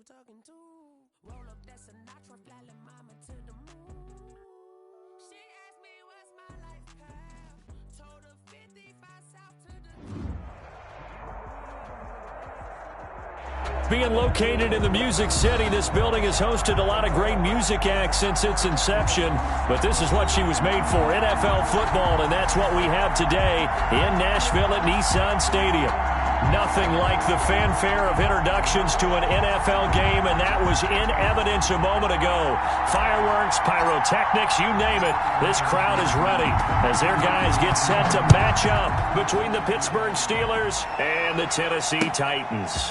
Talking to roll up that Sinatra, fly la mama to the moon. She asked me what's my life path, told her 55 south to the being located in the Music City, this building has hosted a lot of great music acts since its inception, but this is what she was made for, NFL football, and that's what we have today in Nashville at Nissan Stadium. Nothing like the fanfare of introductions to an NFL game, and that was in evidence a moment ago. Fireworks, pyrotechnics, you name it. This crowd is ready as their guys get set to match up between the Pittsburgh Steelers and the Tennessee Titans.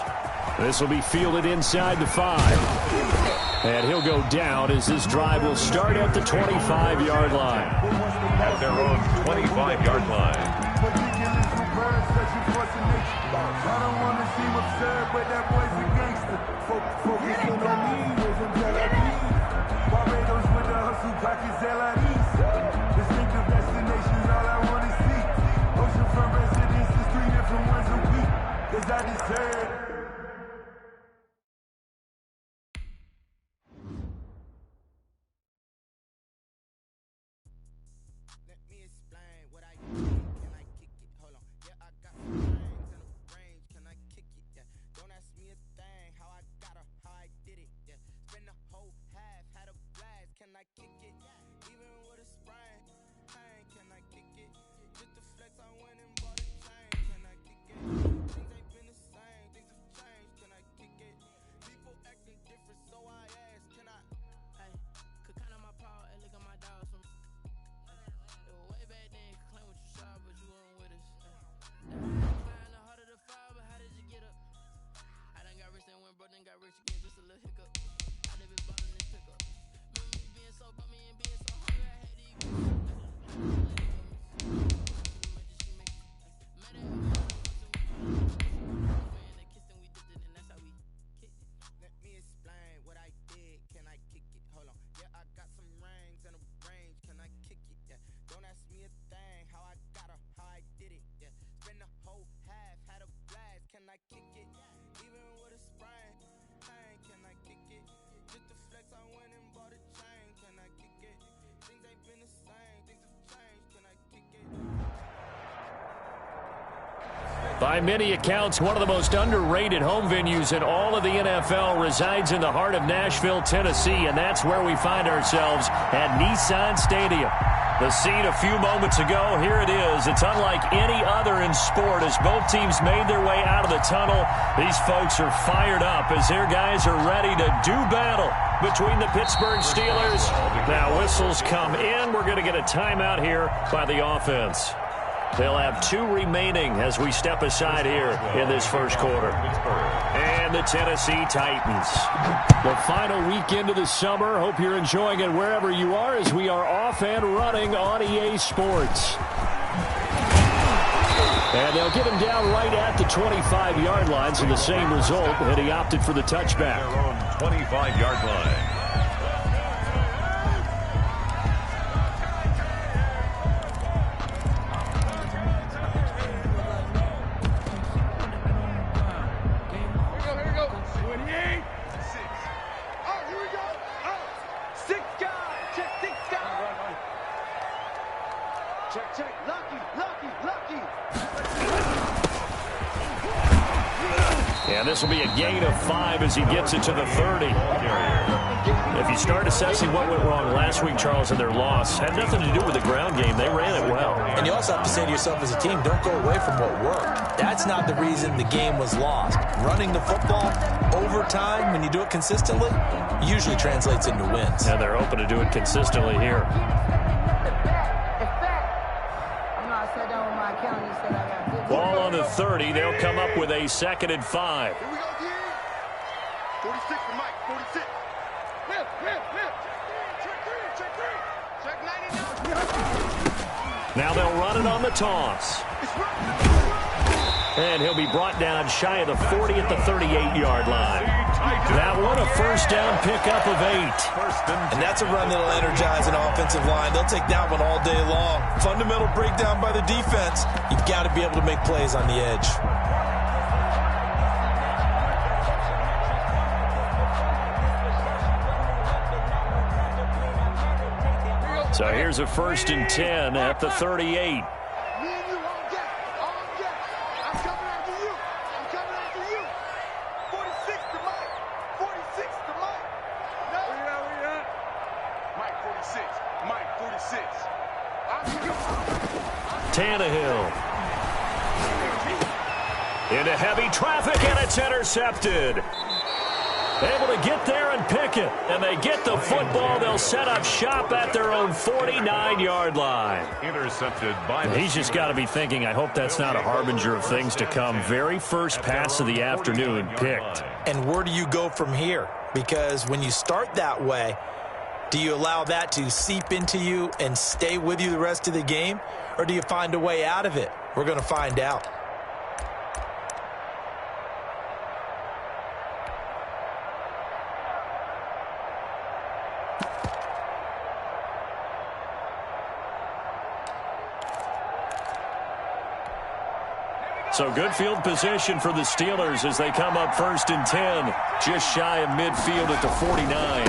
This will be fielded inside the 5. And he'll go down as this drive will start at the 25-yard line. At their own 25-yard line. I don't want to seem absurd, but that boy's a gangster. Focusing on me, wasn't Tel Aviv. Barbados with the hustle, pockets LIDs. Distinctive destinations, all I want to see. Oceanfront residences, 3 different ones a week. Cause I deserve. Let me explain what I did. Can I kick it? Hold on. Yeah, I got some brains and a range. Can I kick it? Yeah. Don't ask me a thing. How I got her, how I did it. Yeah. Spend the whole half, had a blast. Can I kick it? Even with a sprain. Pain. Can I kick it? Just the flex, I went and bought a chain. Can I kick it? Things ain't been the same. Things have changed. Can I kick it? People acting different, so I asked. Can I? Hey, could count on my paw and look at my dogs from. Way back then, claim what you saw, but you weren't with us. Fire in the heart of the fire, but how did you get up? I done got rich and went broke, then got rich again, just a little hiccup. I done been ballin' this pickup. Remember me being so bummy and being so hungry, I had to eat. Let me explain what I did. Can I kick it? Hold on. Yeah, I got some rings and a range. Can I kick it? Yeah. Don't ask me a thing. How I got her, how I did it. Yeah. Spend the whole half, had a blast. Can I kick it? Even with a sprain. Pain. Can I kick it? Just the flex, I went and bought a chain. Can I kick it? Things ain't been the same. Things have changed. Can I kick it? By many accounts, one of the most underrated home venues in all of the NFL resides in the heart of Nashville, Tennessee, and that's where we find ourselves at Nissan Stadium. The scene a few moments ago, here it is. It's unlike any other in sport as both teams made their way out of the tunnel. These folks are fired up as their guys are ready to do battle between the Pittsburgh Steelers. Now whistles come in. We're going to get a timeout here by the offense. They'll have 2 remaining as we step aside here in this first quarter. And the Tennessee Titans. The final weekend of the summer. Hope you're enjoying it wherever you are as we are off and running on EA Sports. And they'll get him down right at the 25-yard line, so the same result, and he opted for the touchback. Their own 25-yard line. And this will be a gain of 5 as he gets it to the 30. If you start assessing what went wrong last week, Charles, in their loss, had nothing to do with the ground game. They ran it well. And you also have to say to yourself as a team, don't go away from what worked. That's not the reason the game was lost. Running the football over time, when you do it consistently, usually translates into wins. And they're open to do it consistently here. Ball on the 30. They'll come up with a 2nd and 5. Here we go, D. 46 for Mike. 46. Whip. Check 3. Check 99. Now they'll run it on the toss. And he'll be brought down shy of the 40 at the 38-yard line. That one a first down pickup of 8. And that's a run that'll energize an offensive line. They'll take that one all day long. Fundamental breakdown by the defense. You've got to be able to make plays on the edge. So here's a 1st and 10 at the 38. Tannehill into heavy traffic, and it's intercepted. Able to get there and pick it. And they get the football. They'll set up shop at their own 49-yard line. Intercepted by He's just got to be thinking, I hope that's not a harbinger of things to come. Very first pass of the afternoon picked. And where do you go from here? Because when you start that way, do you allow that to seep into you and stay with you the rest of the game? Or do you find a way out of it? We're going to find out. So good field position for the Steelers as they come up 1st and 10. Just shy of midfield at the 49.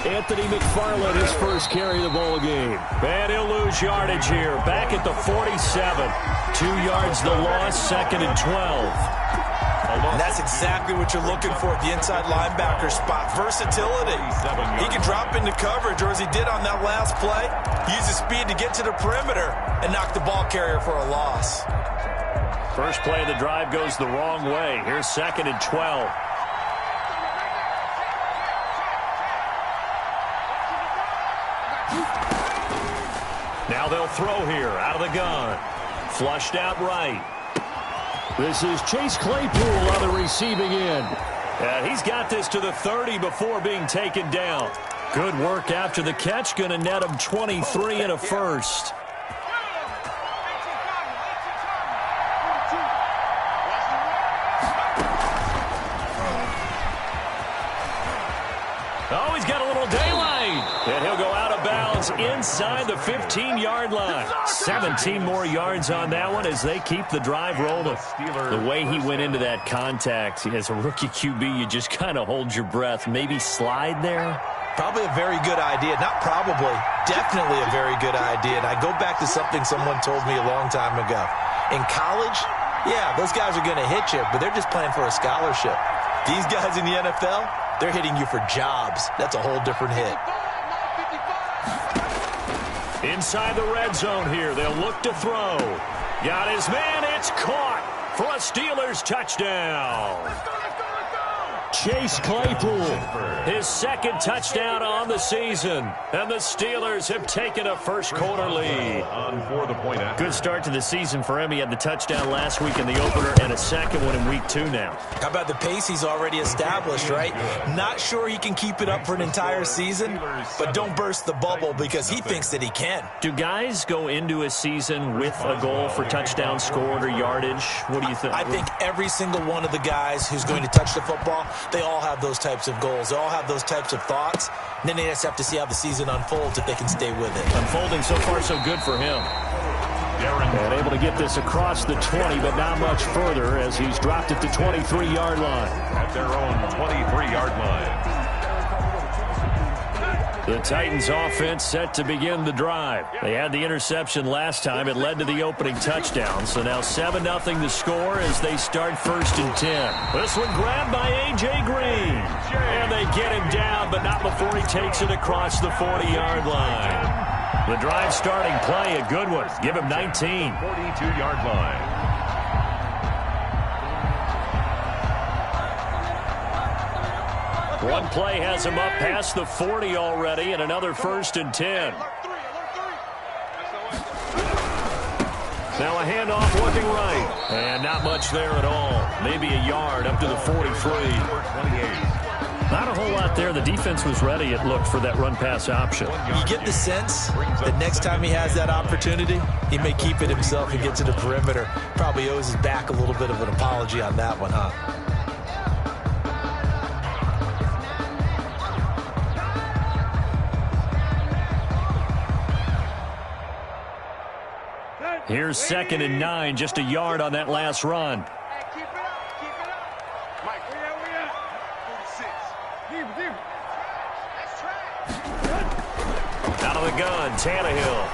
Anthony McFarland, his first carry of the ball game. And he'll lose yardage here. Back at the 47. 2 yards the loss, 2nd and 12. And that's exactly what you're looking for at the inside linebacker spot. Versatility. He can drop into coverage, or as he did on that last play, use his speed to get to the perimeter and knock the ball carrier for a loss. First play of the drive goes the wrong way. Here's 2nd and 12. Now they'll throw here out of the gun. Flushed out right. This is Chase Claypool on the receiving end. And he's got this to the 30 before being taken down. Good work after the catch. Going to net him 23 and a first. Oh, he's got a little daylight. And he'll go out of bounds inside the 15-yard line. 17 more yards on that one as they keep the drive rolling. The way he went into that contact, as a rookie QB, you just kind of hold your breath. Maybe slide there? Probably a very good idea. Not probably. Definitely a very good idea. And I go back to something someone told me a long time ago. In college, yeah, those guys are going to hit you, but they're just playing for a scholarship. These guys in the NFL, they're hitting you for jobs. That's a whole different hit. Inside the red zone here. They'll look to throw. Got his man. It's caught for a Steelers touchdown. Chase Claypool, his second touchdown on the season. And the Steelers have taken a first-quarter lead. Good start to the season for him. He had the touchdown last week in the opener and a second one in week 2 now. How about the pace he's already established, right? Not sure he can keep it up for an entire season, but don't burst the bubble because he thinks that he can. Do guys go into a season with a goal for touchdown scored or yardage? What do you think? I think every single one of the guys who's going to touch the football, they all have those types of goals. They all have those types of thoughts. And then they just have to see how the season unfolds if they can stay with it. Unfolding so far so good for him. And able to get this across the 20, but not much further as he's dropped it to 23-yard line. At their own 23-yard line. The Titans offense set to begin the drive. They had the interception last time. It led to the opening touchdown. So now 7-0 to score as they start 1st and 10. This one grabbed by A.J. Green. And they get him down, but not before he takes it across the 40-yard line. The drive starting play, a good one. Give him 19. 42-yard line. One play has him up past the 40 already, and another 1st and 10. Now a handoff looking right. And not much there at all. Maybe a yard up to the 43. Not a whole lot there. The defense was ready, it looked, for that run-pass option. You get the sense that next time he has that opportunity, he may keep it himself and get to the perimeter. Probably owes his back a little bit of an apology on that one, huh? Here's 2nd and 9, just a yard on that last run. Keep it up. Mike, where we at? 46. That's trash. Out of the gun, Tannehill.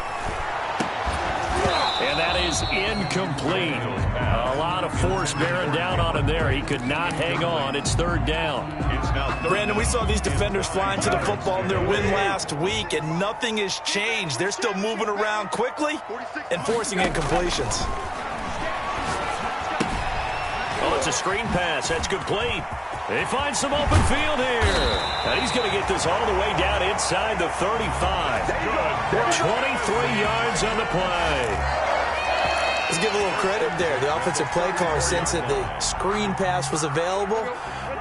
And that is incomplete. A lot of force bearing down on him there. He could not hang on. It's 3rd down. Brandon, we saw these defenders flying to the football in their win last week, and nothing has changed. They're still moving around quickly and forcing incompletions. Oh, it's a screen pass. That's complete. They find some open field here. And he's going to get this all the way down inside the 35. 23 yards on the play. Let's give a little credit there. The offensive play caller sensed that the screen pass was available.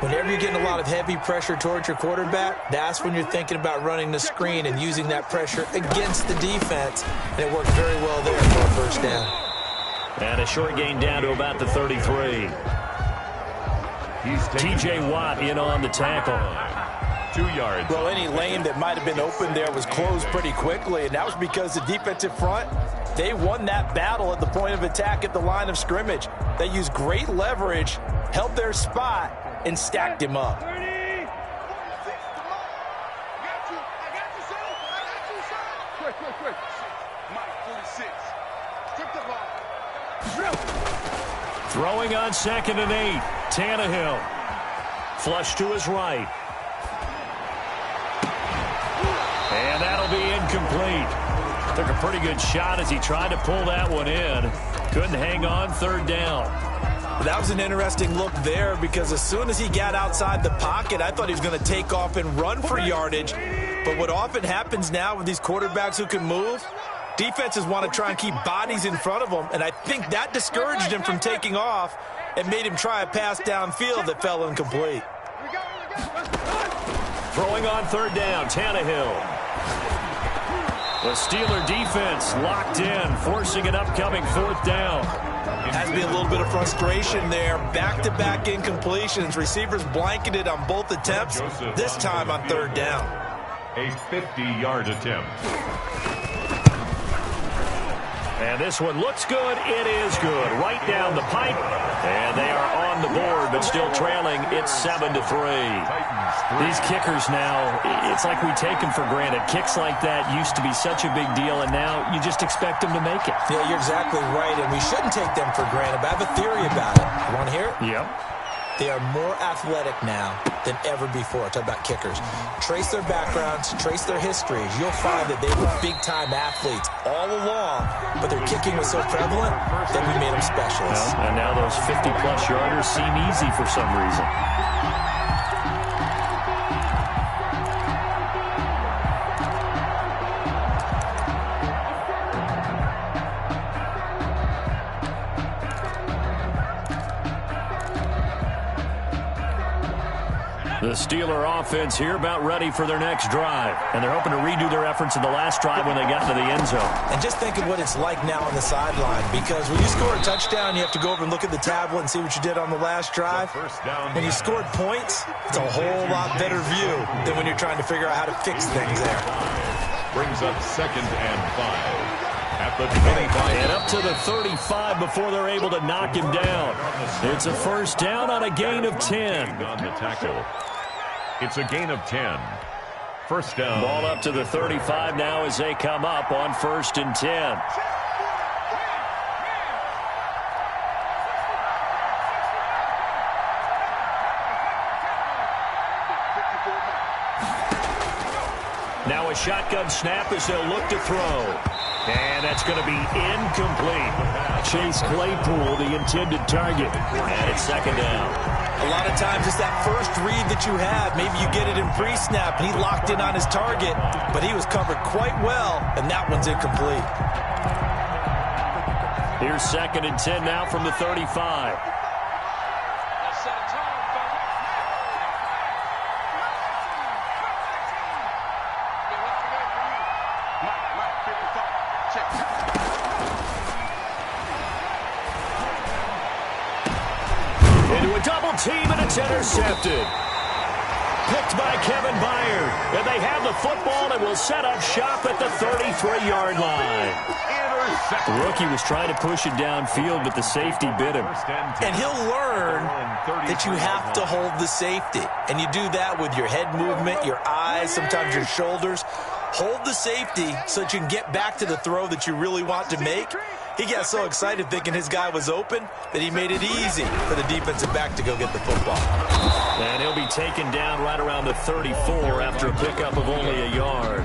Whenever you're getting a lot of heavy pressure towards your quarterback, that's when you're thinking about running the screen and using that pressure against the defense. And it worked very well there for a 1st down. And a short gain down to about the 33. T.J. Watt in on the tackle. 2 yards. Well, any lane that might have been open there was closed pretty quickly, and that was because the defensive front, they won that battle at the point of attack at the line of scrimmage. They used great leverage, held their spot, and stacked him up. 30. 46. I got you, son. Quick. Mike, 46. Strip the ball. Throwing on 2nd and 8. Tannehill. Flush to his right. And that'll be incomplete. Took a pretty good shot as he tried to pull that one in. Couldn't hang on. 3rd down. That was an interesting look there because as soon as he got outside the pocket, I thought he was going to take off and run for yardage. But what often happens now with these quarterbacks who can move, defenses want to try and keep bodies in front of them, and I think that discouraged him from taking off and made him try a pass downfield that fell incomplete. Throwing on 3rd down, Tannehill. The Steeler defense locked in, forcing an upcoming 4th down. Has to be a little bit of frustration there. Back-to-back incompletions. Receivers blanketed on both attempts, this time on 3rd down. A 50-yard attempt. And this one looks good. It is good. Right down the pipe. And they are on the board, but still trailing. It's 7-3. These kickers now, it's like we take them for granted. Kicks like that used to be such a big deal, and now you just expect them to make it. Yeah, you're exactly right, and we shouldn't take them for granted. But I have a theory about it. You want to hear it? Yep. They are more athletic now than ever before. Talk about kickers. Trace their backgrounds, trace their histories. You'll find that they were big-time athletes all along, but their kicking was so prevalent that we made them specialists. And now those 50-plus yarders seem easy for some reason. The Steeler offense here about ready for their next drive. And they're hoping to redo their efforts in the last drive when they got to the end zone. And just think of what it's like now on the sideline, because when you score a touchdown, you have to go over and look at the tablet and see what you did on the last drive. When you scored points, it's a whole lot better view than when you're trying to figure out how to fix things there. Brings up 2nd and 5. At the 25. And up to the 35 before they're able to knock him down. It's a first down on a gain of 10. On the tackle. It's a gain of 10. First down. Ball up to the 35 now as they come up on 1st and 10. Now a shotgun snap as they'll look to throw. And that's going to be incomplete. Chase Claypool, the intended target. And it's 2nd down. A lot of times it's that first read that you have. Maybe you get it in pre-snap, and he locked in on his target, but he was covered quite well, and that one's incomplete. Here's 2nd and 10 now from the 35. Into a double team, and it's intercepted. Picked by Kevin Byard. And they have the football and will set up shop at the 33-yard line. The rookie was trying to push it downfield, but the safety bit him. And he'll learn that you have to hold the safety. And you do that with your head movement, your eyes, sometimes your shoulders. Hold the safety so that you can get back to the throw that you really want to make. He got so excited thinking his guy was open that he made it easy for the defensive back to go get the football. And he'll be taken down right around the 34 after a pickup of only a yard.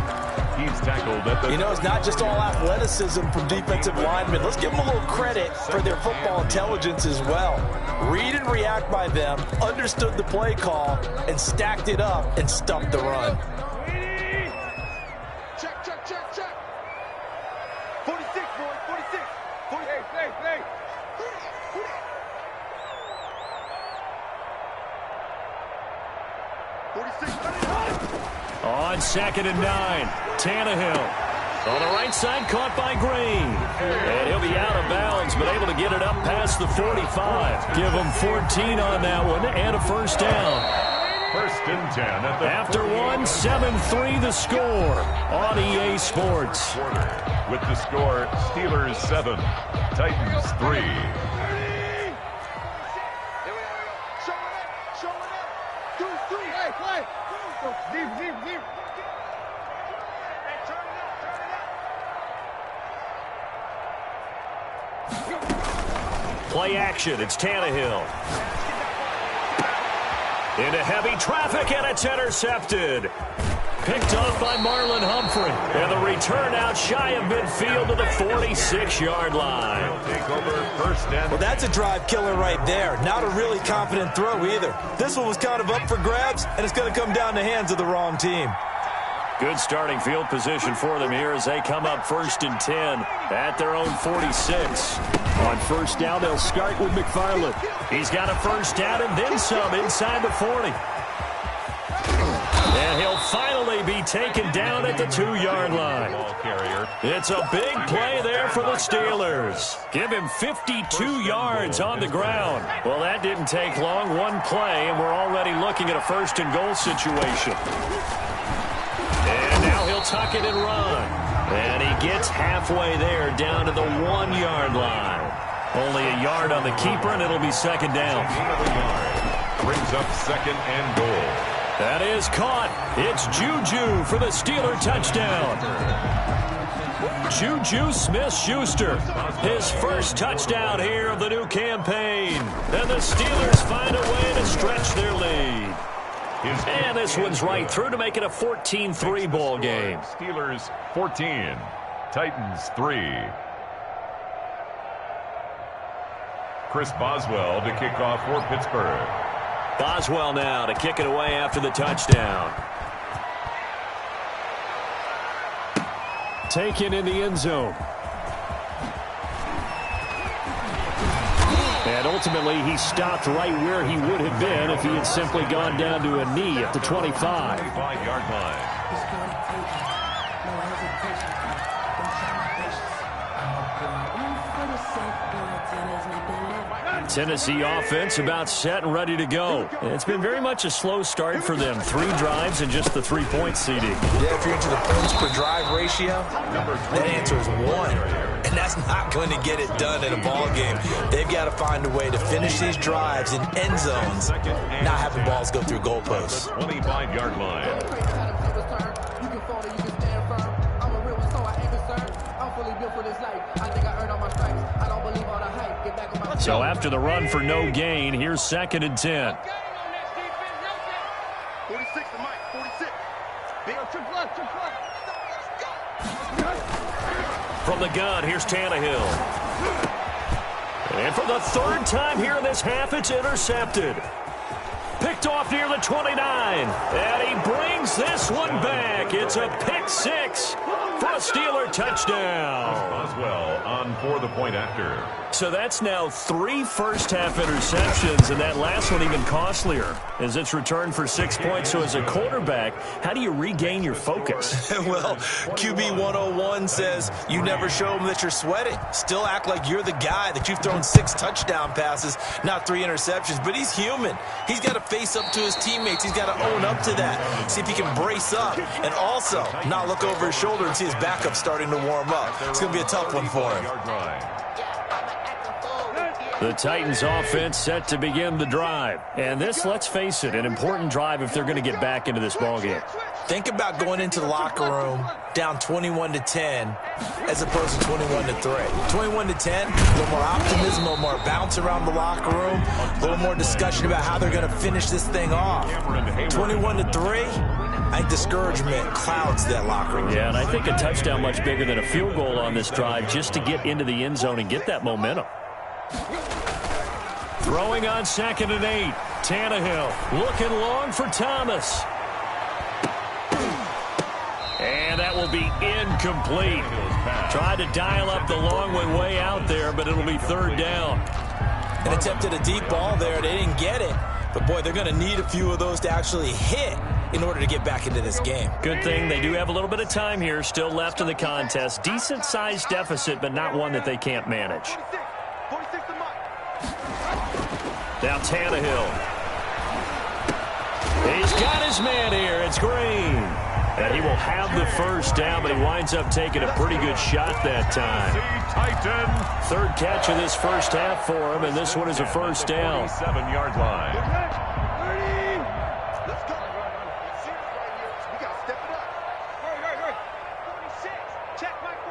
He's tackled at the... You know, it's not just all athleticism from defensive linemen. Let's give them a little credit for their football intelligence as well. Read and react by them, understood the play call, and stacked it up and stuffed the run. Check, check, check, check. 46, boys, 46. 48, hey. 46. On 2nd and 9, Tannehill. On the right side, caught by Green. And he'll be out of bounds, but able to get it up past the 45. Give him 14 on that one and a first down. 1st and 10 at the... After one, 7-3 the score on EA Sports. With the score, Steelers 7, Titans 3. Deep. Play action, it's Tannehill. Into heavy traffic, and it's intercepted. Picked off by Marlon Humphrey. And the return out shy of midfield to the 46-yard line. Well, that's a drive killer right there. Not a really confident throw either. This one was kind of up for grabs, and it's going to come down the hands of the wrong team. Good starting field position for them here as they come up 1st and 10 at their own 46. On first down, they'll start with McFarland. He's got a first down and then some inside the 40. And he'll finally be taken down at the 2-yard line. It's a big play there for the Steelers. Give him 52 yards on the ground. Well, that didn't take long. One play, and we're already looking at a 1st and goal situation. And now he'll tuck it and run. And he gets halfway there down to the 1-yard line. Only a yard on the keeper, and it'll be 2nd down. Brings up 2nd and goal. That is caught. It's Juju for the Steeler touchdown. Juju Smith-Schuster, his first touchdown here of the new campaign. And the Steelers find a way to stretch their lead. And this one's right through to make it a 14-3 ball game. Steelers 14, Titans 3. Chris Boswell to kick off for Pittsburgh. Boswell now to kick it away after the touchdown. Taken in the end zone. And ultimately he stopped right where he would have been if he had simply gone down to a knee at the 25. 25-yard line. Tennessee offense about set and ready to go. It's been very much a slow start for them. 3 drives and just the 3-point CD. Yeah, if you're into the points per drive ratio, that answer is 1. And that's not going to get it done in a ball game. They've got to find a way to finish these drives in end zones, not having balls go through goalposts. 25-yard line. So after the run for no gain, here's 2nd and 10. 46 to Mike, 46. From the gun, here's Tannehill. And for the 3rd time here in this half, it's intercepted. Picked off near the 29. And he brings this one back. It's a pick 6 for a Steeler touchdown. Boswell on for the point after. So that's now 3 first-half interceptions, and that last one even costlier as it's returned for 6 points. So as a quarterback, how do you regain your focus? Well, QB 101 says you never show them that you're sweating. Still act like you're the guy, that you've thrown 6 touchdown passes, not 3 interceptions. But he's human. He's got to face up to his teammates. He's got to own up to that, see if he can brace up, and also not look over his shoulder and see his backup starting to warm up. It's going to be a tough one for him. The Titans offense set to begin the drive. And this, let's face it, an important drive if they're going to get back into this ballgame. Think about going into the locker room down 21-10 as opposed to 21-3. 21-10, a little more optimism, a little more bounce around the locker room, a little more discussion about how they're going to finish this thing off. 21-3, I think discouragement clouds that locker room. Yeah, and I think a touchdown much bigger than a field goal on this drive just to get into the end zone and get that momentum. Throwing on 2nd and 8. Tannehill looking long for Thomas. And that will be incomplete. Tried to dial up the long one way out there, but it'll be 3rd down. An attempt at a deep ball there. They didn't get it. But, boy, they're going to need a few of those to actually hit in order to get back into this game. Good thing they do have a little bit of time here still left in the contest. Decent-sized deficit, but not one that they can't manage. Now Tannehill. He's got his man here. It's Green. And he will have the 1st down, but he winds up taking a pretty good shot that time. 3rd catch of this first half for him, and this one is a 1st down. 7-yard line. Let's go. We got to step it up. Hurry. 46. Check Mike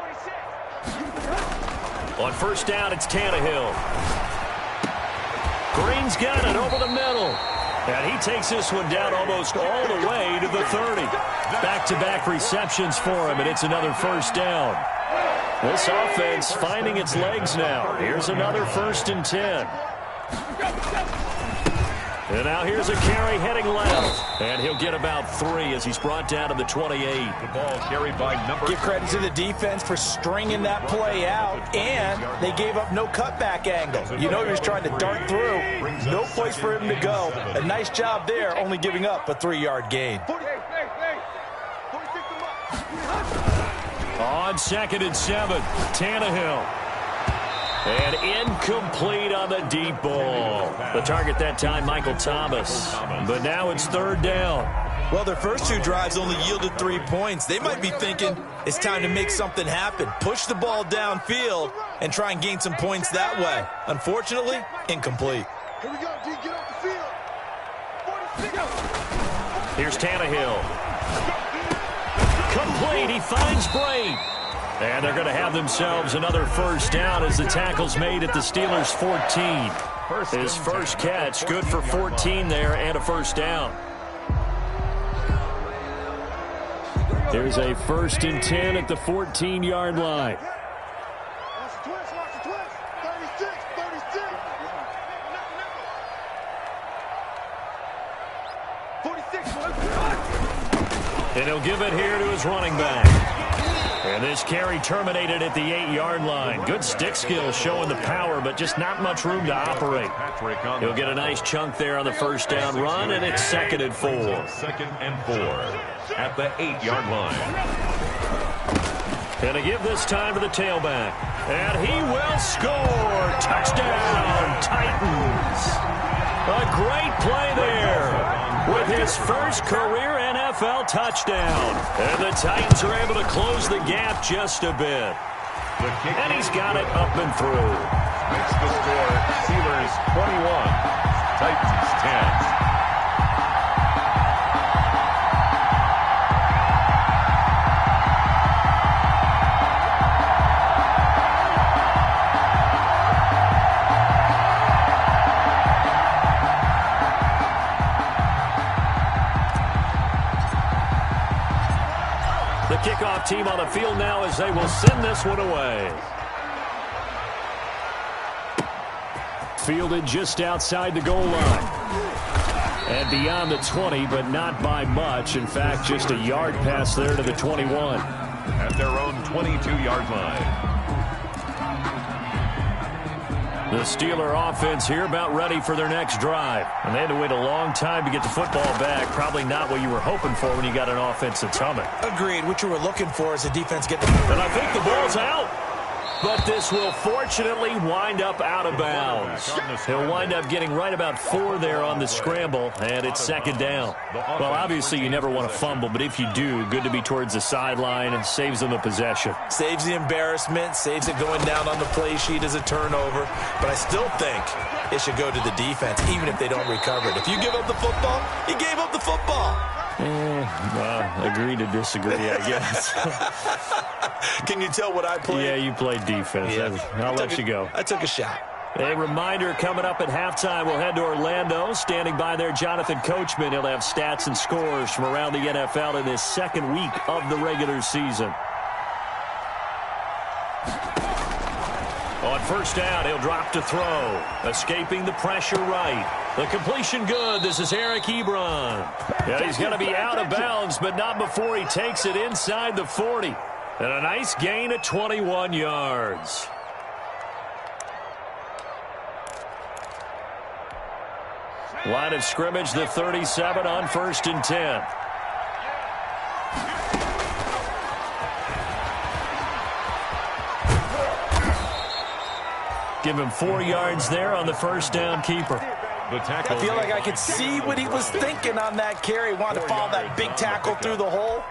46. On 1st down, it's Tannehill. Green's got it over the middle. And he takes this one down almost all the way to the 30. Back-to-back receptions for him, and it's another 1st down. This offense finding its legs now. Here's another 1st and 10. And now here's a carry heading left. And he'll get about 3 as he's brought down to the 28. The ball carried by number. Give credit to the defense for stringing that play out, and they gave up no cutback angle. You know he was trying to dart through. No place for him to go. A nice job there, only giving up a 3-yard gain. On 2nd and 7, Tannehill. And incomplete on the deep ball. The target that time, Michael Thomas. But now it's 3rd down. Well, their first 2 drives only yielded 3 points. They might be thinking it's time to make something happen. Push the ball downfield and try and gain some points that way. Unfortunately, incomplete. Here we go, D. Get off the field. 46. Here's Tannehill. Complete. He finds Bray. And they're going to have themselves another 1st down as the tackle's made at the Steelers' 14. His first catch, good for 14 there and a 1st down. There's a 1st and 10 at the 14-yard line. Watch the twist. 36. And And he'll give it here to his running back. And this carry terminated at the 8-yard line. Good stick skills showing the power, but just not much room to operate. He'll get a nice chunk there on the first down run, and it's 2nd and 4. 2nd and 4 at the 8-yard line. And to give this time to the tailback. And he will score. Touchdown, Titans. A great play there with his first career NFL touchdown. And the Titans are able to close the gap just a bit. And he's got it up and through. Makes the score Steelers 21, Titans 10. Kickoff team on the field now as they will send this one away. Fielded just outside the goal line. And beyond the 20, but not by much. In fact, just a yard pass there to the 21. At their own 22-yard line. The Steeler offense here about ready for their next drive. And they had to wait a long time to get the football back. Probably not what you were hoping for when you got an offense that's humming. Agreed. What you were looking for is a defense getting... And I think the ball's out. But this will fortunately wind up out of bounds. He'll wind up getting right about 4 there on the scramble, and it's 2nd down. Well, obviously you never want to fumble, but if you do, good to be towards the sideline and saves them the possession. Saves the embarrassment, saves it going down on the play sheet as a turnover. But I still think it should go to the defense, even if they don't recover it. If you give up the football, you gave up the football. Agree to disagree, I guess. Can you tell what I played? Yeah, you played defense. Yeah. I'll let you go. I took a shot. A reminder coming up at halftime, we'll head to Orlando. Standing by there, Jonathan Coachman. He'll have stats and scores from around the NFL in this 2nd week of the regular season. On first down, he'll drop to throw. Escaping the pressure right. The completion good. This is Eric Ebron. Yeah, he's going to be out of bounds, but not before he takes it inside the 40. And a nice gain of 21 yards. Line of scrimmage, the 37 on 1st and 10. Give him 4 yards there on the first down keeper. I feel like I could see what he was thinking on that carry. Wanted to follow that big tackle through the hole.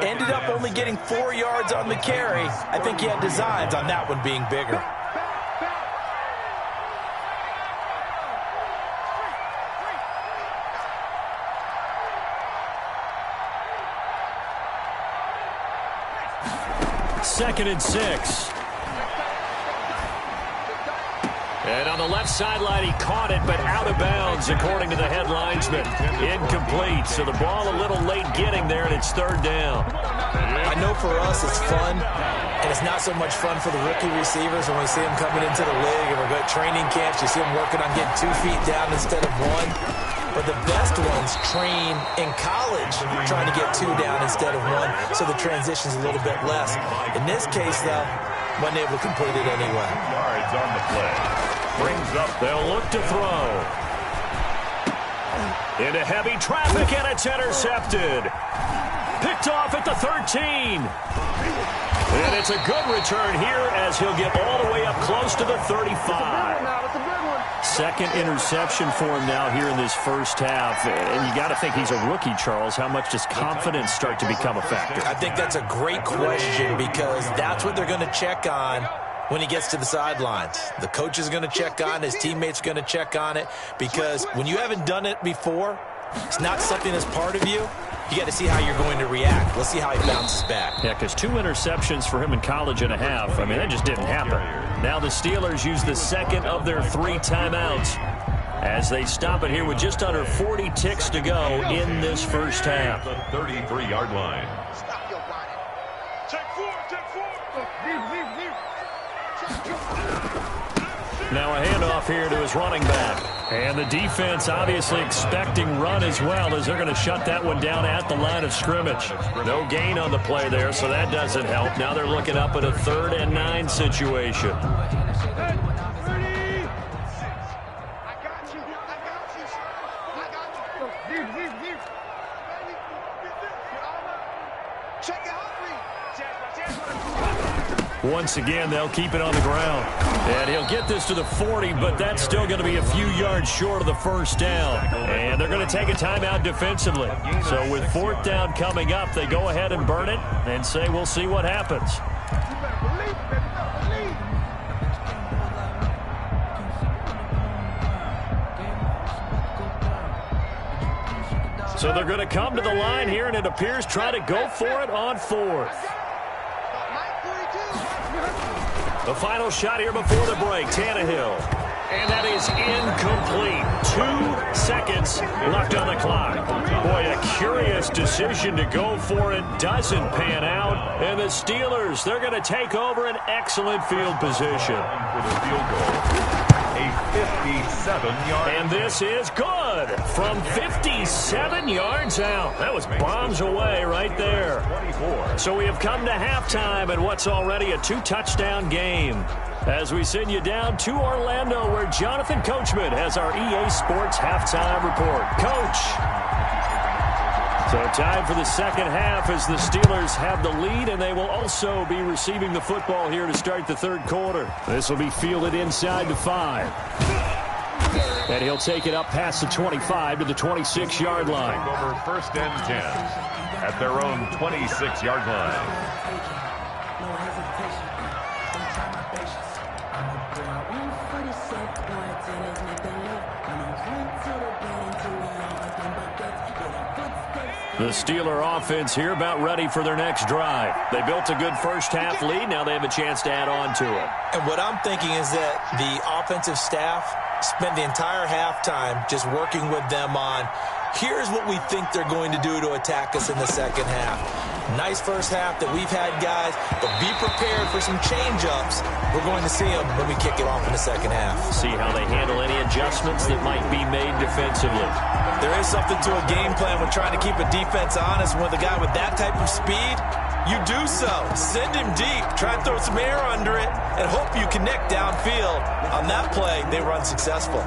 Ended up only getting 4 yards on the carry. I think he had designs on that one being bigger. Second and 6. And on the left sideline, he caught it, but out of bounds, according to the head linesman. Incomplete, so the ball a little late getting there, and it's 3rd down. I know for us it's fun, and it's not so much fun for the rookie receivers when we see them coming into the league and we're at training camps. You see them working on getting 2 feet down instead of 1. But the best ones train in college trying to get 2 down instead of 1, so the transition's a little bit less. In this case, though, wasn't able to complete it anyway. Yards on the play. Brings up. They'll look to throw. Into heavy traffic, and it's intercepted. Picked off at the 13. And it's a good return here as he'll get all the way up close to the 35. 2nd interception for him now here in this first half. And you got to think he's a rookie, Charles. How much does confidence start to become a factor? I think that's a great question because that's what they're going to check on when he gets to the sidelines. The coach is going to check on it. His teammates are going to check on it because when you haven't done it before, it's not something that's part of you. You got to see how you're going to react. Let's see how he bounces back. Yeah, because 2 interceptions for him in college and a half. I mean, that just didn't happen. Now the Steelers use the 2nd of their 3 timeouts as they stop it here with just under 40 ticks to go in this first half. The 33-yard line. Stop your whining. Check 4, check 4. Leave. Now a handoff here to his running back. And the defense obviously expecting run as well, as they're going to shut that one down at the line of scrimmage. No gain on the play there, so that doesn't help. Now they're looking up at a 3rd and 9 situation. Once again, they'll keep it on the ground. And he'll get this to the 40, but that's still going to be a few yards short of the first down. And they're going to take a timeout defensively. So with 4th down coming up, they go ahead and burn it and say we'll see what happens. So they're going to come to the line here, and it appears try to go for it on 4th. The final shot here before the break, Tannehill. And that is incomplete. 2 seconds left on the clock. Boy, a curious decision to go for it. Doesn't pan out. And the Steelers, they're going to take over an excellent field position. For the field goal. A 57-yard. And this is good from 57 yards out. That was bombs away right there. 24. So we have come to halftime in what's already a 2-touchdown game. As we send you down to Orlando, where Jonathan Coachman has our EA Sports halftime report. Coach. So time for the second half as the Steelers have the lead, and they will also be receiving the football here to start the 3rd quarter. This will be fielded inside the 5. And he'll take it up past the 25 to the 26-yard line. Over 1st and 10 at their own 26-yard line. The Steeler offense here about ready for their next drive. They built a good first-half lead. Now they have a chance to add on to it. And what I'm thinking is that the offensive staff spent the entire halftime just working with them on, here's what we think they're going to do to attack us in the second half. Nice first half that we've had, guys, but be prepared for some change-ups. We're going to see them when we kick it off in the second half. See how they handle any adjustments that might be made defensively. There is something to a game plan when trying to keep a defense honest. With a guy with that type of speed, you do so. Send him deep. Try and throw some air under it and hope you connect downfield. On that play, they were unsuccessful.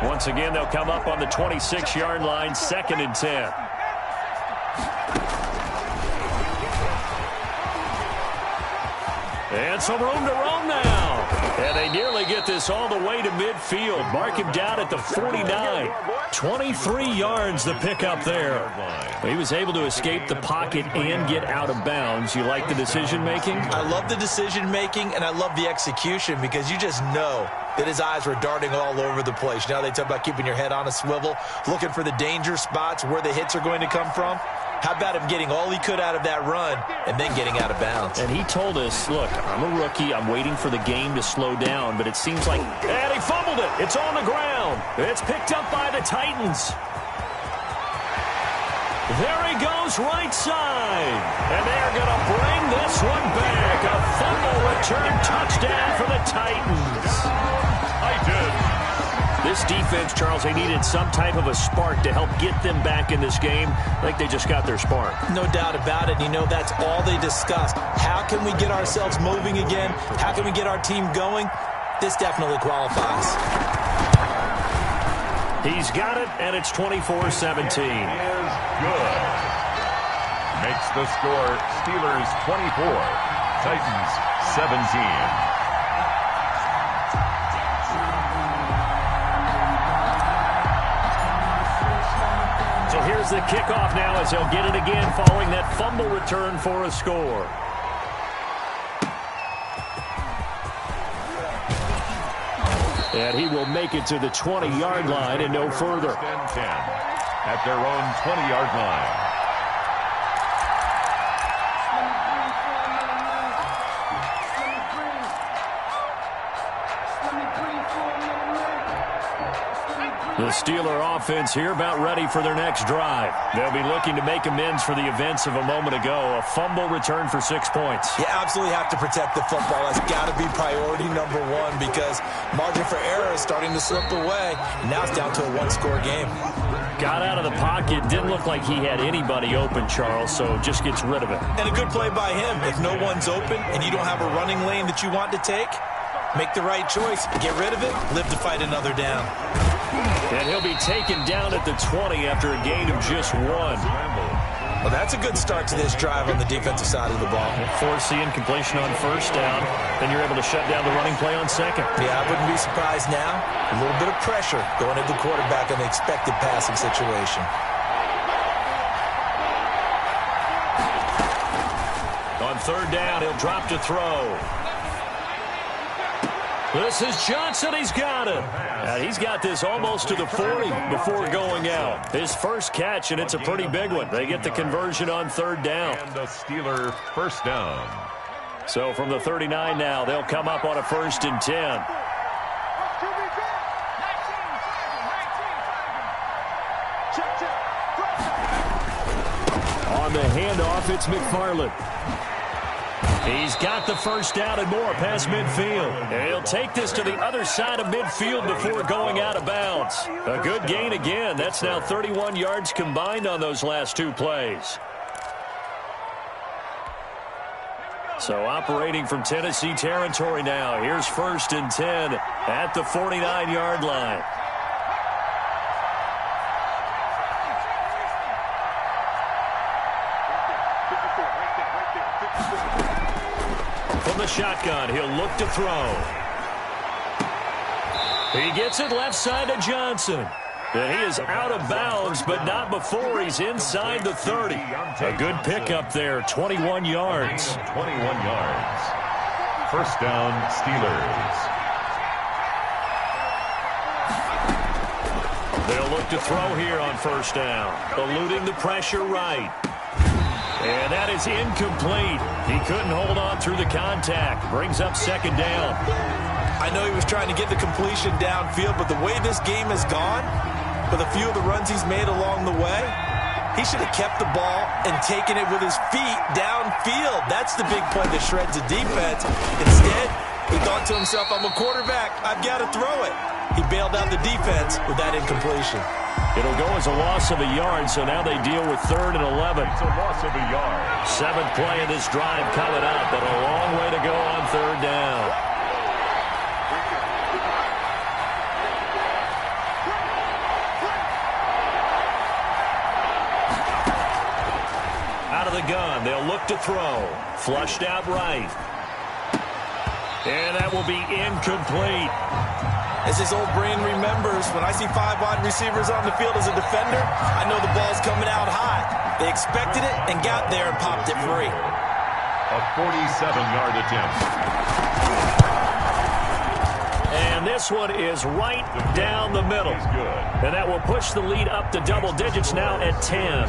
Once again, they'll come up on the 26-yard line, 2nd and 10. And some room to roam now. And they nearly get this all the way to midfield. Mark him down at the 49. 23 yards the pickup there. He was able to escape the pocket and get out of bounds. You like the decision-making? I love the decision-making, and I love the execution, because you just know that his eyes were darting all over the place. Now they talk about keeping your head on a swivel, looking for the danger spots where the hits are going to come from. How about him getting all he could out of that run and then getting out of bounds? And he told us, look, I'm a rookie. I'm waiting for the game to slow down, but it seems like, and he fumbled it. It's on the ground. It's picked up by the Titans. There he goes right side. And they're going to bring this one back. A fumble return touchdown for the Titans. This defense, Charles, they needed some type of a spark to help get them back in this game. I think they just got their spark. No doubt about it. You know, that's all they discussed. How can we get ourselves moving again? How can we get our team going? This definitely qualifies. He's got it, and it's 24-17. Is good. Makes the score Steelers 24, Titans 17. So here's the kickoff now as they'll get it again following that fumble return for a score. And he will make it to the 20-yard line and no further. 10 at their own 20-yard line. The Steeler offense here about ready for their next drive. They'll be looking to make amends for the events of a moment ago. A fumble return for 6 points. You absolutely have to protect the football. That's got to be priority number one, because margin for error is starting to slip away, and now it's down to a one-score game. Got out of the pocket. Didn't look like he had anybody open, Charles, so just gets rid of it. And a good play by him. If no one's open and you don't have a running lane that you want to take, make the right choice. Get rid of it. Live to fight another down. And he'll be taken down at the 20 after a gain of just 1. Well, that's a good start to this drive on the defensive side of the ball. Force the incompletion on first down. Then you're able to shut down the running play on second. Yeah, I wouldn't be surprised now. A little bit of pressure going at the quarterback in the expected passing situation. On third down, he'll drop to throw. This is Johnson. He's got it. He's got this almost to the 40 before going out. His first catch, and it's a pretty big one. They get the conversion on third down. And the Steeler first down. So from the 39 now, they'll come up on a 1st and 10. On the handoff, it's McFarland. He's got the first down and more past midfield. And he'll take this to the other side of midfield before going out of bounds. A good gain again. That's now 31 yards combined on those last 2 plays. So operating from Tennessee territory now. Here's 1st and 10 at the 49-yard line. From the shotgun, he'll look to throw. He gets it left side to Johnson. And he is out of bounds, but not before he's inside the 30. A good pickup there, 21 yards. 21 yards. First down, Steelers. They'll look to throw here on first down. Eluding the pressure right. And that is incomplete. He couldn't hold on through the contact. Brings up second down. I know he was trying to get the completion downfield, but the way this game has gone, with a few of the runs he's made along the way, he should have kept the ball and taken it with his feet downfield. That's the big play that shreds the defense. Instead, he thought to himself, I'm a quarterback. I've got to throw it. He bailed out the defense with that incompletion. It'll go as a loss of a yard, so now they deal with 3rd and 11. It's a loss of a yard. 7th play of this drive coming up, but a long way to go on 3rd down. Out of the gun, they'll look to throw. Flushed out right. And that will be incomplete. As his old brain remembers, when I see 5 wide receivers on the field as a defender, I know the ball's coming out high. They expected it and got there and popped it free. A 47-yard attempt. And this one is right down the middle. And that will push the lead up to double digits now at 10.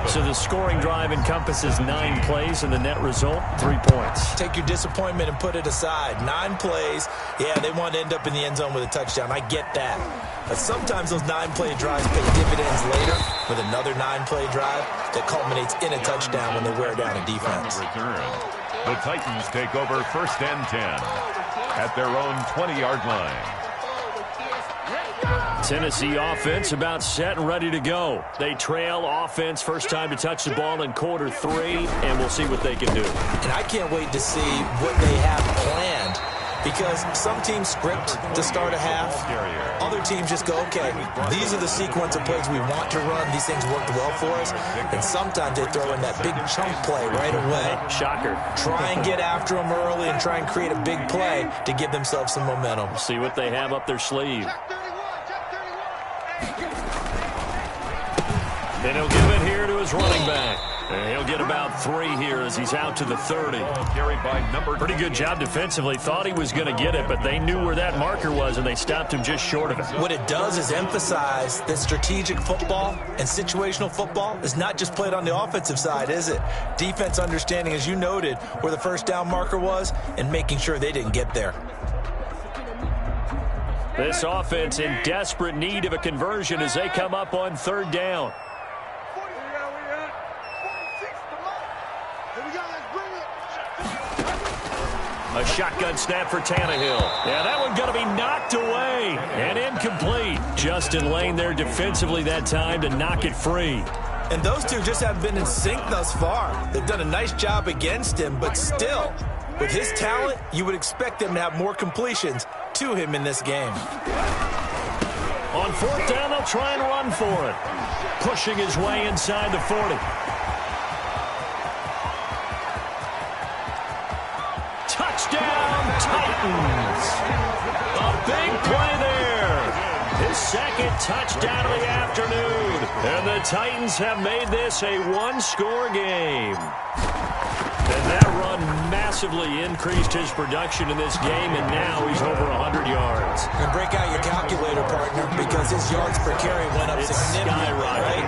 So the scoring drive encompasses 9 plays, and the net result, 3 points. Take your disappointment and put it aside. 9 plays. Yeah, they want to end up in the end zone with a touchdown. I get that. But sometimes those 9-play drives pay dividends later with another 9-play drive that culminates in a touchdown when they wear down a defense. The Titans take over 1st and 10 at their own 20-yard line. Tennessee offense about set and ready to go. They trail offense, first time to touch the ball in quarter 3, and we'll see what they can do. And I can't wait to see what they have planned, because some teams script to start a half. Other teams just go, okay, these are the sequence of plays we want to run. These things worked well for us. And sometimes they throw in that big chunk play right away. Shocker. Try and get after them early and try and create a big play to give themselves some momentum. See what they have up their sleeve. And he'll give it here to his running back. And he'll get about 3 here as he's out to the 30. Pretty good job defensively. Thought he was going to get it, but they knew where that marker was, and they stopped him just short of it. What it does is emphasize that strategic football and situational football is not just played on the offensive side, is it? Defense understanding, as you noted, where the first down marker was and making sure they didn't get there. This offense in desperate need of a conversion as they come up on 3rd down. A shotgun snap for Tannehill. Yeah, that one going to be knocked away and incomplete. Justin Lane there defensively that time to knock it free. And those two just haven't been in sync thus far. They've done a nice job against him, but still, with his talent, you would expect them to have more completions to him in this game. On fourth down, they'll try and run for it. Pushing his way inside the 40. Touchdown, Titans. A big play there. His second touchdown of the afternoon. And the Titans have made this a one-score game. And that run massively increased his production in this game, and now he's over 100 yards. And break out your calculator, partner, because his yards per carry went up significantly, right?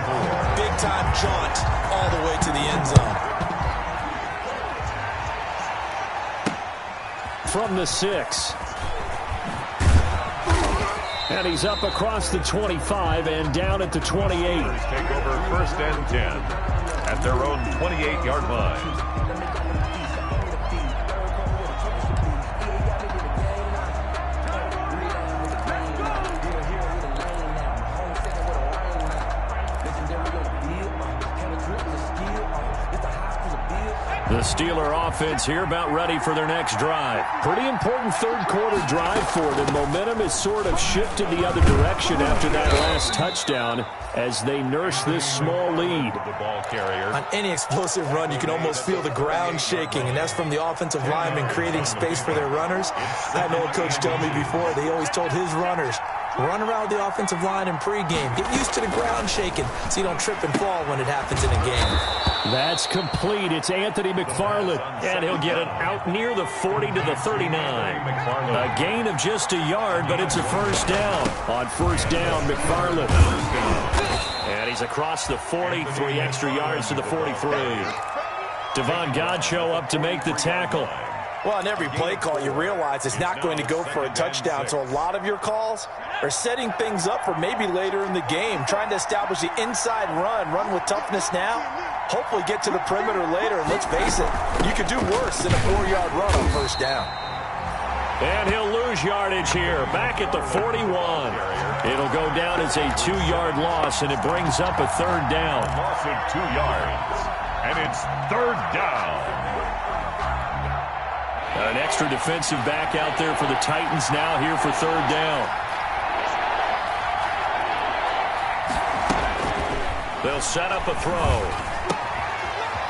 Big-time jaunt all the way to the end zone. From the 6. And he's up across the 25 and down at the 28. Take over first and 10 at their own 28-yard line. The Steeler offense here about ready for their next drive. Pretty important third quarter drive for them. Momentum has sort of shifted the other direction after that last touchdown as they nurse this small lead. The ball carrier. On any explosive run, you can almost feel the ground shaking, and that's from the offensive linemen creating space for their runners. I had an old coach tell me before, they always told his runners, run around the offensive line in pregame. Get used to the ground shaking so you don't trip and fall when it happens in a game. That's complete. It's Anthony McFarland, and he'll get it out near the 40 to the 39. A gain of just a yard, but it's a first down. On first down, McFarland. And he's across the 40, 3 extra yards to the 43. Devon Godchaux up to make the tackle. Well, on every play call, you realize it's not going to go for a touchdown, so a lot of your calls are setting things up for maybe later in the game, trying to establish the inside run with toughness now, hopefully get to the perimeter later, and let's face it, you could do worse than a 4-yard run on first down. And he'll lose yardage here, back at the 41. It'll go down as a 2-yard loss, and it brings up a third down. Loss of 2 yards, and it's third down. An extra defensive back out there for the Titans now here for third down. They'll set up a throw.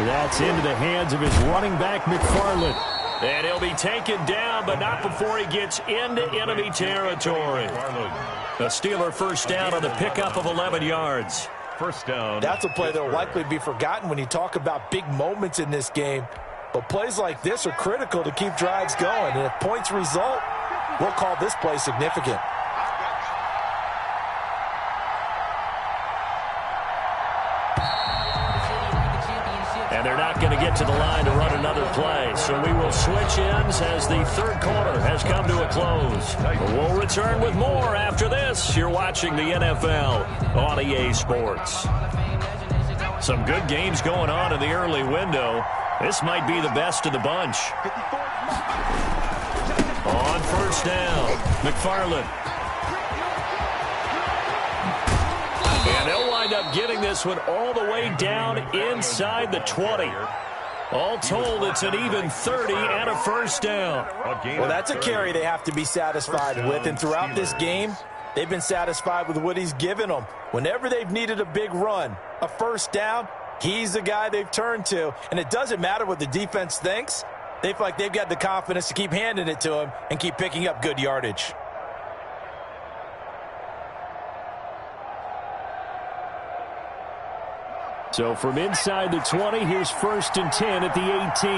That's into the hands of his running back, McFarland. And he'll be taken down, but not before he gets into enemy territory. A Steeler first down on the pickup of 11 yards. First down. That's a play that will likely be forgotten when you talk about big moments in this game. But plays like this are critical to keep drives going. And if points result, we'll call this play significant. And they're not going to get to the line to run another play. So we will switch ends as the third quarter has come to a close. We'll return with more after this. You're watching the NFL on EA Sports. Some good games going on in the early window. This might be the best of the bunch. On first down, McFarland. And they'll wind up getting this one all the way down inside the 20. All told, it's an even 30 and a first down. Well, that's a carry they have to be satisfied with. And throughout this game, they've been satisfied with what he's given them. Whenever they've needed a big run, a first down, he's the guy they've turned to. And it doesn't matter what the defense thinks. They feel like they've got the confidence to keep handing it to him and keep picking up good yardage. So from inside the 20, here's first and 10 at the 18.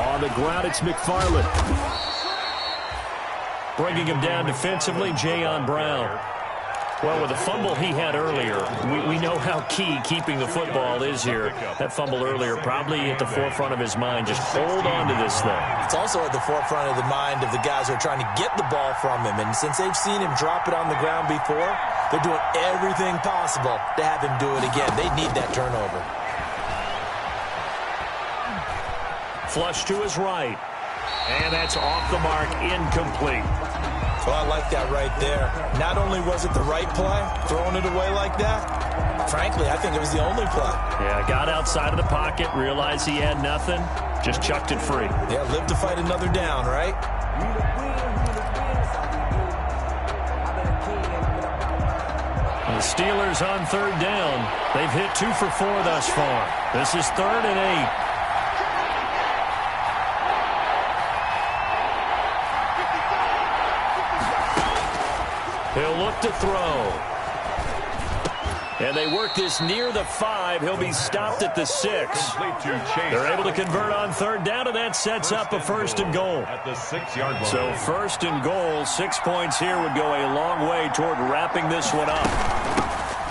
On the ground, it's McFarland. Bringing him down defensively, Jayon Brown. Well, with the fumble he had earlier, we know how key keeping the football is here. That fumble earlier probably at the forefront of his mind. Just hold on to this thing. It's also at the forefront of the mind of the guys who are trying to get the ball from him. And since they've seen him drop it on the ground before, they're doing everything possible to have him do it again. They need that turnover. Flush to his right. And that's off the mark, incomplete. Well, I like that right there. Not only was it the right play, throwing it away like that, frankly, I think it was the only play. Yeah, got outside of the pocket, realized he had nothing, just chucked it free. Yeah, live to fight another down, right? The Steelers on third down. They've hit 2 for 4 thus far. This is 3rd and 8. He'll look to throw. And they work this near the 5. He'll be stopped at the 6. They're able to convert on third down, and that sets up a 1st and goal. At the 6-yard line. So 1st and goal, 6 points here would go a long way toward wrapping this one up.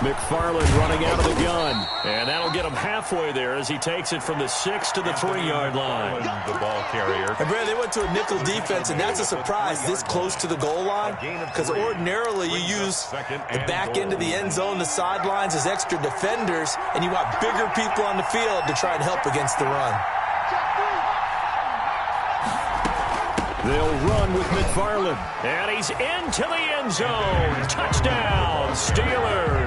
McFarland running out of the gun. And that'll get him halfway there as he takes it from the 6 to the 3-yard line. The ball carrier. And Brad, they went to a nickel defense, and that's a surprise this close to the goal line, because ordinarily you use the back end of the end zone, the sidelines as extra defenders, and you want bigger people on the field to try and help against the run. They'll run with McFarland. And he's into the end zone. Touchdown, Steelers.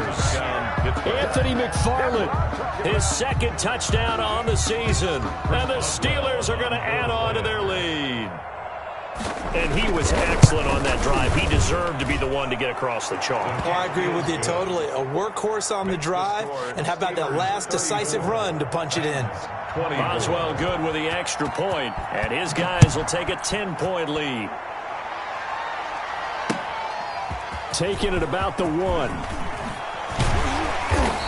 Anthony McFarland, his 2nd touchdown on the season. And the Steelers are going to add on to their lead. And he was excellent on that drive. He deserved to be the one to get across the chalk. Oh, I agree with you totally. A workhorse on the drive, and how about that last decisive run to punch it in? Boswell good with the extra point, and his guys will take a 10-point lead. Taking it about the 1.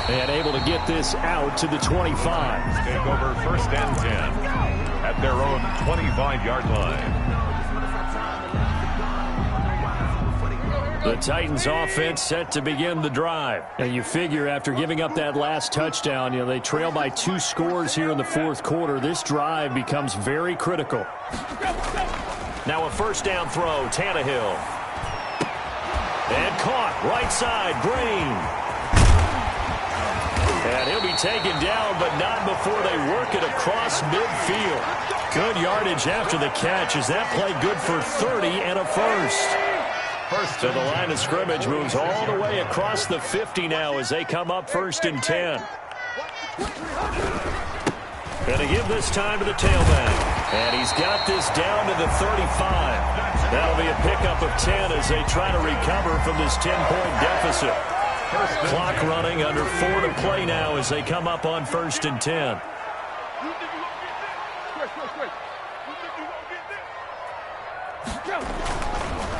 And able to get this out to the 25. Take over 1st and 10 at their own 25-yard line. The Titans offense set to begin the drive. And you figure after giving up that last touchdown, they trail by 2 scores here in the 4th quarter. This drive becomes very critical. Now a 1st down throw, Tannehill. And caught, right side, Green. And he'll be taken down, but not before they work it across midfield. Good yardage after the catch. Is that play good for 30 and a 1st? So the line of scrimmage moves all the way across the 50 now as they come up 1st and 10. Going to give this time to the tailback. And he's got this down to the 35. That'll be a pickup of 10 as they try to recover from this 10-point deficit. Clock running, under 4 to play now as they come up on 1st and 10.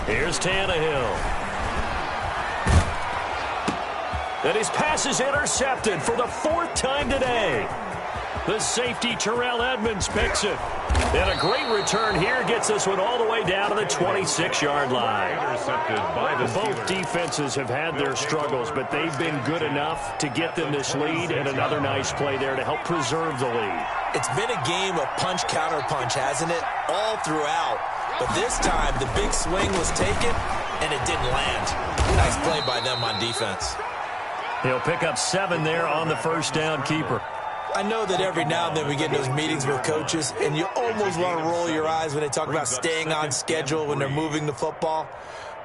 Here's Tannehill. And his pass is intercepted for the 4th time today. The safety, Terrell Edmonds, picks it. And a great return here gets this one all the way down to the 26-yard line. Intercepted by the Both defenses have had their struggles, but they've been good enough to get them this lead, and another nice play there to help preserve the lead. It's been a game of punch-counter-punch, hasn't it? All throughout. But this time, the big swing was taken, and it didn't land. Nice play by them on defense. He'll pick up 7 there on the 1st down keeper. I know that every now and then we get in those meetings with coaches, and you almost want to roll your eyes when they talk about staying on schedule when they're moving the football.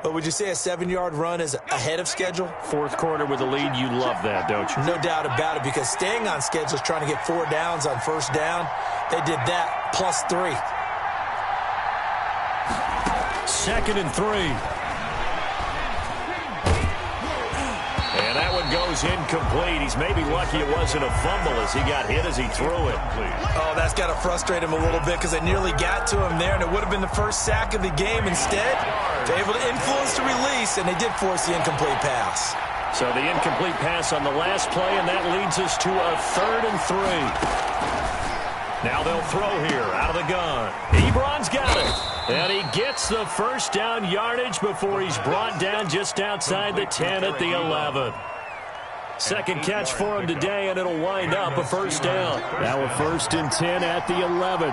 But would you say a 7-yard run is ahead of schedule? 4th quarter with a lead, you love that, don't you? No doubt about it, because staying on schedule is trying to get 4 downs on 1st down. They did that, plus 3. 2nd and 3. And that one goes incomplete. He's maybe lucky it wasn't a fumble as he got hit as he threw it. Oh, that's got to frustrate him a little bit because they nearly got to him there, and it would have been the first sack of the game. Instead, they're able to influence the release, and they did force the incomplete pass. So the incomplete pass on the last play, and that leads us to a 3rd and 3. Now they'll throw here out of the gun. Ebron's got it. And he gets the 1st down yardage before he's brought down just outside the 10 at the 11. 2nd catch for him today, and it'll wind up a 1st down. Now a 1st and 10 at the 11.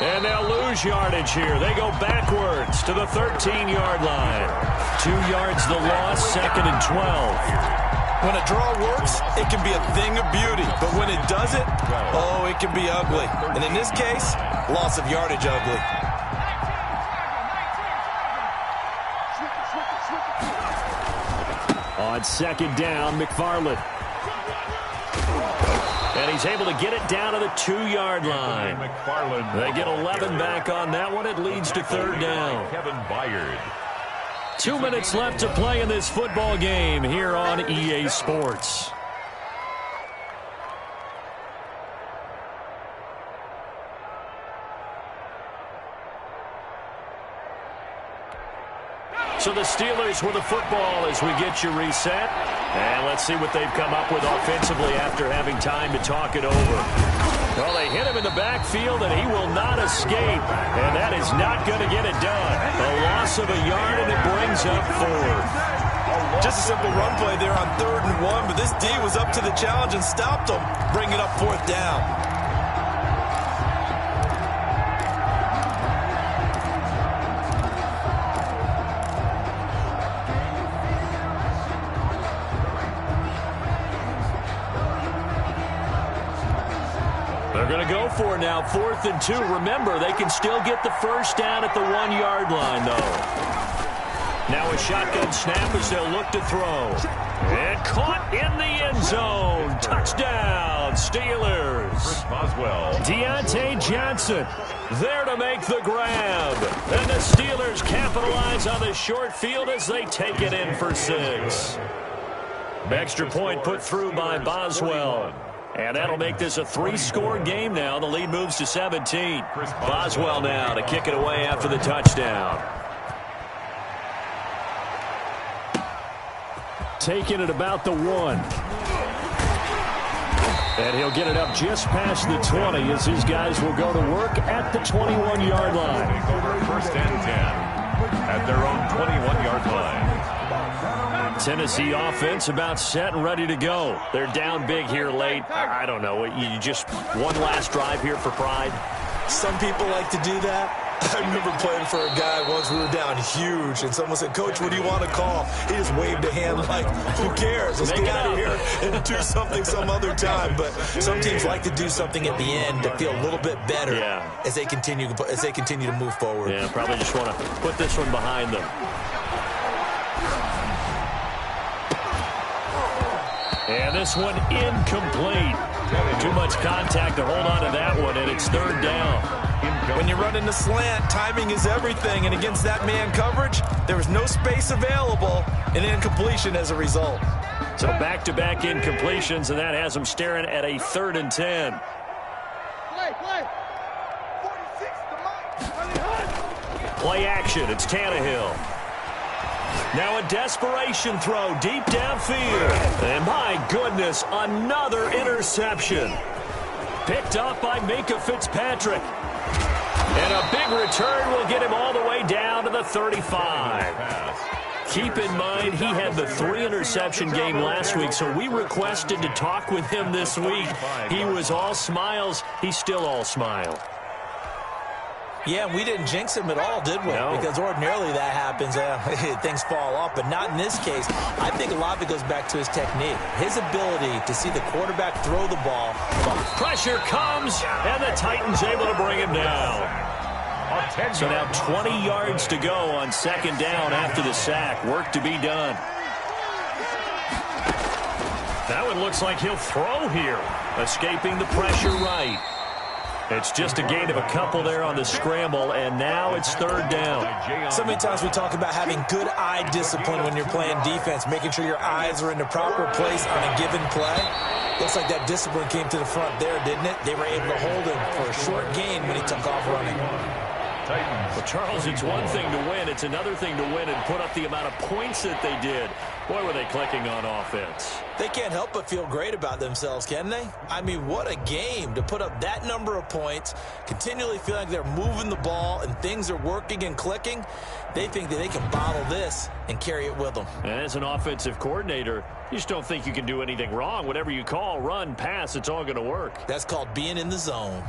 And they'll lose yardage here. They go backwards to the 13-yard line. 2 yards the loss, 2nd and 12. When a draw works, it can be a thing of beauty. But when it doesn't, oh, it can be ugly. And in this case, loss of yardage ugly. On second down, McFarland. And he's able to get it down to the 2-yard line. They get 11 back on that one. It leads to third down. Kevin Byard. 2 minutes left to play in this football game here on EA Sports. So the Steelers with the football as we get you reset. And let's see what they've come up with offensively after having time to talk it over. Well, they hit him in the backfield, and he will not escape. And that is not going to get it done. A loss of a yard, and it brings up 4. Just a simple run play there on 3rd and 1, but this D was up to the challenge and stopped him, bringing up 4th down. They're going to go for it now, 4th and 2. Remember, they can still get the first down at the 1-yard line, though. Now a shotgun snap as they'll look to throw. And caught in the end zone. Touchdown, Steelers. Boswell. Deontay Johnson there to make the grab. And the Steelers capitalize on the short field as they take it in for 6. Extra point put through by Boswell. And that'll make this a 3-score game now. The lead moves to 17. Boswell now to kick it away after the touchdown. Taking it about the 1. And he'll get it up just past the 20 as his guys will go to work at the 21-yard line. First and 10 at their own 21-yard line. Tennessee offense about set and ready to go. They're down big here late. I don't know. You just one last drive here for pride. Some people like to do that. I remember playing for a guy once. We were down huge, and someone said, "Coach, what do you want to call?" He just waved a hand like, "Who cares? Let's get out of here and do something some other time." But some teams like to do something at the end to feel a little bit better as they continue to move forward. Yeah, probably just want to put this one behind them. And this one incomplete. Too much contact to hold on to that one, and it's 3rd down. When you run in the slant, timing is everything, and against that man coverage, there was no space available, and incompletion as a result. So back-to-back incompletions, and that has them staring at a 3rd and 10. Play action, it's Tannehill. Now a desperation throw deep downfield. And my goodness, another interception. Picked up by Minkah Fitzpatrick. And a big return will get him all the way down to the 35. Keep in mind, he had the 3-interception game last week, so we requested to talk with him this week. He was all smiles. He's still all smile. Yeah, we didn't jinx him at all, did we? No. Because ordinarily that happens, things fall off, but not in this case. I think a lot of it goes back to his technique, his ability to see the quarterback throw the ball. Pressure comes, and the Titans able to bring him down. So now 20 yards to go on 2nd down after the sack. Work to be done. That one looks like he'll throw here, escaping the pressure right. It's just a gain of a couple there on the scramble, and now it's 3rd down. So many times we talk about having good eye discipline when you're playing defense, making sure your eyes are in the proper place on a given play. Looks like that discipline came to the front there, didn't it? They were able to hold him for a short gain when he took off running. Well, Charles, it's one thing to win. It's another thing to win and put up the amount of points that they did. Boy, were they clicking on offense. They can't help but feel great about themselves, can they? I mean, what a game to put up that number of points, continually feel like they're moving the ball and things are working and clicking. They think that they can bottle this and carry it with them. And as an offensive coordinator, you just don't think you can do anything wrong. Whatever you call, run, pass, it's all going to work. That's called being in the zone.